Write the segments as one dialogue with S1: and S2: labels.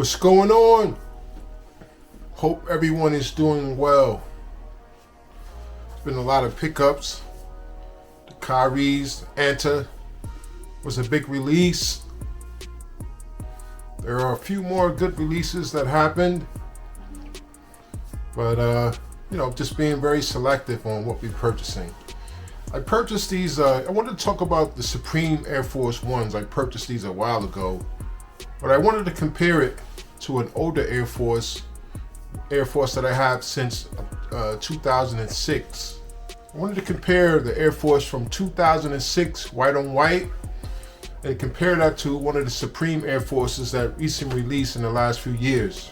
S1: What's going on? Hope everyone is doing well. There's been a lot of pickups. The Kyrie's Anta was a big release. There are a few more good releases that happened, but just being very selective on what we're purchasing. I purchased these. I wanted to talk about the Supreme Air Force Ones. I purchased these a while ago, but I wanted to compare it to an older Air Force that I have since 2006. I wanted to compare the Air Force from 2006, white on white, and compare that to one of the Supreme Air Forces that recently released in the last few years.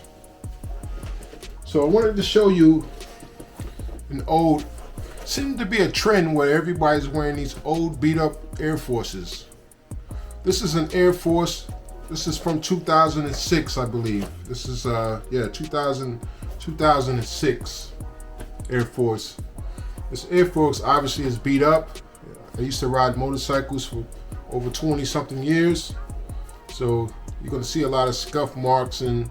S1: So I wanted to show you seemed to be a trend where everybody's wearing these old beat up Air Forces. This is an Air Force. This is from 2006, I believe. This is 2006 Air Force. This Air Force obviously is beat up. I used to ride motorcycles for over 20 something years. So you're gonna see a lot of scuff marks and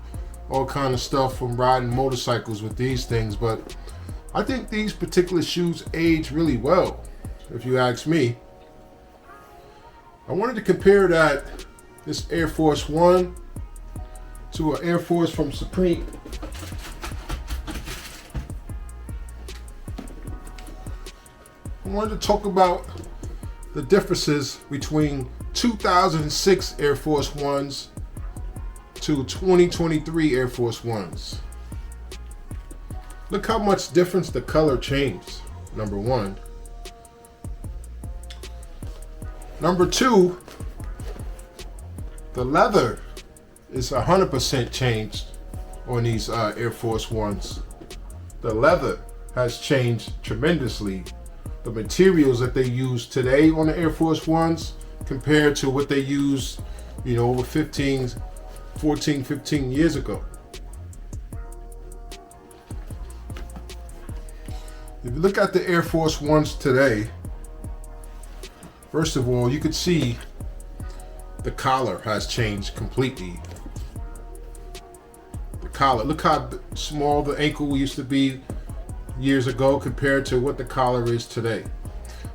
S1: all kind of stuff from riding motorcycles with these things, but I think these particular shoes age really well, if you ask me. I wanted to compare this Air Force One to an Air Force from Supreme. I wanted to talk about the differences between 2006 Air Force Ones to 2023 Air Force Ones. Look how much difference the color changed, number one. Number two, the leather is 100% changed on these Air Force Ones. The leather has changed tremendously. The materials that they use today on the Air Force Ones compared to what they used, over 15 years ago. If you look at the Air Force Ones today, first of all, you could see the collar has changed completely. The collar, look how small the ankle used to be years ago compared to what the collar is today.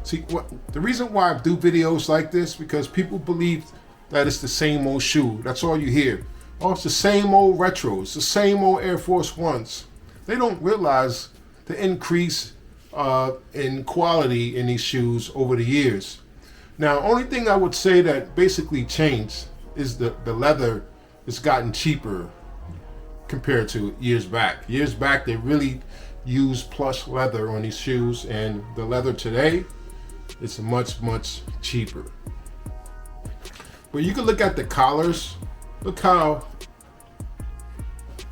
S1: See, the reason why I do videos like this, because people believe that it's the same old shoe. That's all you hear. Oh, it's the same old retros, the same old Air Force Ones. They don't realize the increase in quality in these shoes over the years. Now, only thing I would say that basically changed is the leather has gotten cheaper compared to years back. Years back, they really used plush leather on these shoes, and the leather today is much, much cheaper. But you can look at the collars. Look how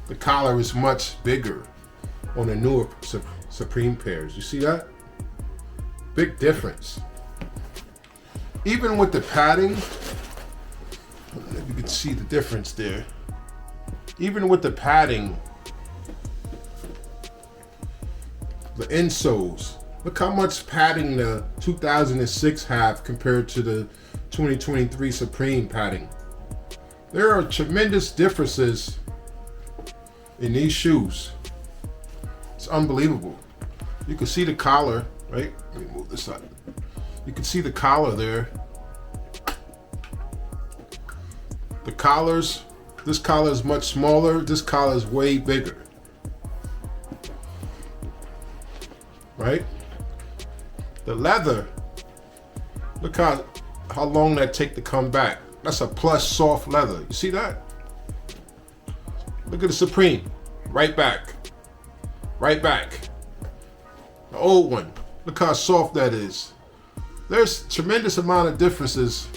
S1: the collar is much bigger on the newer Supreme pairs. You see that? Big difference. Even with the padding, if you can see the difference there. Even with the padding, the insoles, look how much padding the 2006 have compared to the 2023 Supreme padding. There are tremendous differences in these shoes. It's unbelievable. You can see the collar, right? Let me move this up. You can see the collar there. The collars, this collar is much smaller. This collar is way bigger. Right? The leather, look how long that take to come back. That's a plush, soft leather. You see that? Look at the Supreme. Right back. Right back. The old one. Look how soft that is. There's tremendous amount of differences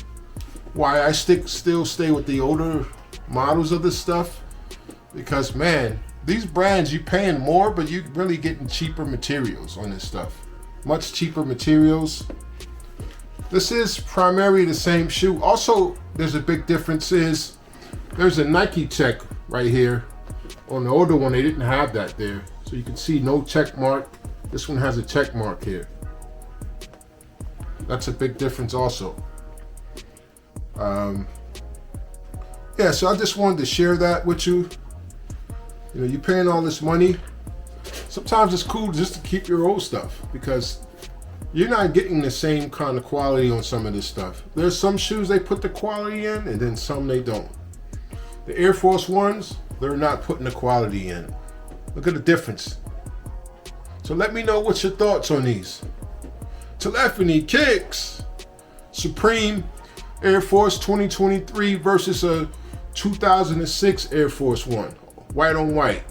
S1: why I still stay with the older models of this stuff. Because, man, these brands, you paying more, but you really getting cheaper materials on this stuff. Much cheaper materials. This is primarily the same shoe. Also, there's a big difference is there's a Nike check right here. On the older one, they didn't have that there. So you can see no check mark. This one has a check mark here. That's a big difference also. Yeah, so I just wanted to share that with you. You know, you're paying all this money. Sometimes it's cool just to keep your old stuff because you're not getting the same kind of quality on some of this stuff. There's some shoes they put the quality in and then some they don't. The Air Force Ones, they're not putting the quality in. Look at the difference. So let me know what's your thoughts on these. Telephony Kicks, Supreme Air Force 2023 versus a 2006 Air Force One, white on white.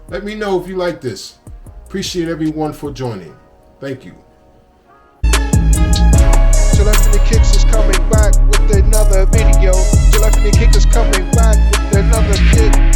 S1: Let me know if you like this. Appreciate everyone for joining. Thank you.
S2: Telephony Kicks is coming back with another video. Telephony Kicks is coming back with another kick.